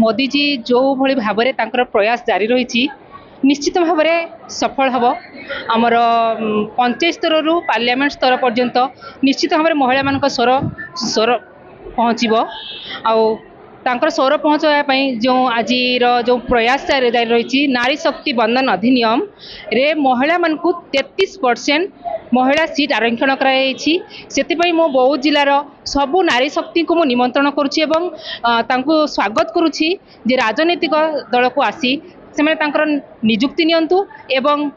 मोदी जी जो भली भाव में प्रयास जारी रही निश्चित भाव में सफल हम आमर पंचायत स्तर रु पार्लियामेंट स्तर पर्यंत निश्चित भाव में महिला मान स्वर स्वर पहुँचब आर स्वर पहुँचापी जो आज जो प्रयास जारी रही नारी शक्ति बंधन अधिनियम रे महिला मान 33% महिला सीट आरक्षण कर मो बौद्ध जिलार सबू नारी शक्ति को निमंत्रण करुच्ची स्वागत करुच्ची जे राजनीतिक दल को आसी से निजुक्ति नियंतु एवं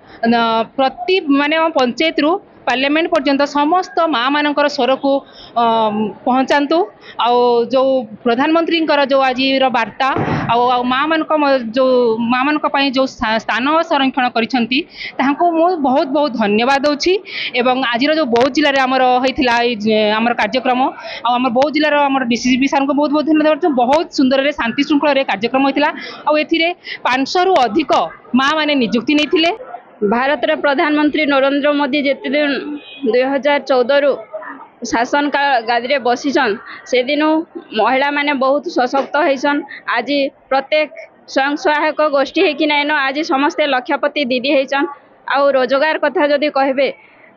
प्रति माने पंचायत रु पार्लियामेंट पर्यंत समस्त माँ मानकर स्वर को पहुँचातु जो प्रधानमंत्री जो आज वार्ता आ माँ मान जो माँ मान जो स्थान संरक्षण कर बहुत बहुत धन्यवाद दूसरी एवं आज जो बौद्ध जिले में आमर होता आमर कार्यक्रम आम बौद्ध जिलार आम डीसीपी सार को बहुत बहुत धन्यवाद बहुत सुंदर शांति श्रृंखला कार्यक्रम होता 500 रु अधिक माँ मैंने निजुक्ति नहीं भारत प्रधानमंत्री नरेंद्र मोदी जिते दिन 2014 रु शासन का गादी बसीचन से दिन महिला माने बहुत सशक्त होइछन। आज प्रत्येक स्वयं सहायक गोष्ठी है कि नाइन आज समस्ते लक्षपति दीदी होइछन। आउ रोजगार कथा जदि कहबे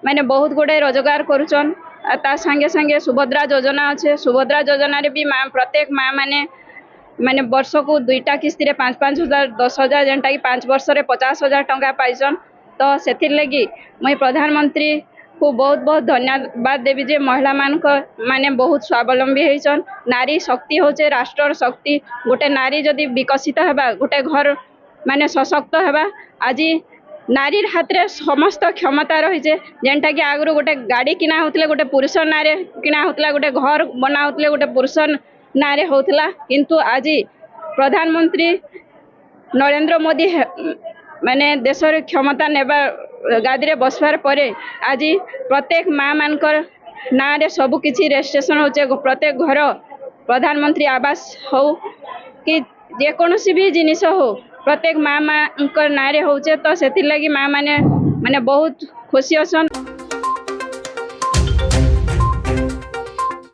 माने बहुत गुड़े रोजगार करुचन। ता संगे संगे सुभद्रा योजना अच्छे सुभद्रा योजना रे भी प्रत्येक माँ माने माने वर्ष को 2टा किस्ती रे 5-5 हजार 10 हजार जेनटा कि 5 वर्ष रे 50,000 टंका पाइछन। तो से लगी मुई प्रधानमंत्री को बहुत बहुत धन्यवाद देवी जे महिला मान माने बहुत स्वावलंबी होइछन। नारी शक्ति होचे राष्ट्र शक्ति। गोटे नारी जदि विकसित हेबा गोटे घर माने सशक्त हेबा। आज नारी हाथ रे समस्त क्षमता रही है जेनटा कि आगु गोटे गाड़ी किना होतले गोटे पुरुष नारे किना होतला गोटे घर बना होतले गोटे पुरुष नारे होतला किंतु आज प्रधानमंत्री नरेंद्र मोदी माने देशर क्षमता नेबा गादी रे बसवार परे आज प्रत्येक माँ मानकर ना रे सब किछि रजिस्ट्रेशन होचे। प्रत्येक घर प्रधानमंत्री आवास हो कि जेकोसी भी जिनिस हो प्रत्येक माँ मानकर ना रे होचे। तो सेति लगी माँ माने बहुत खुशी असन।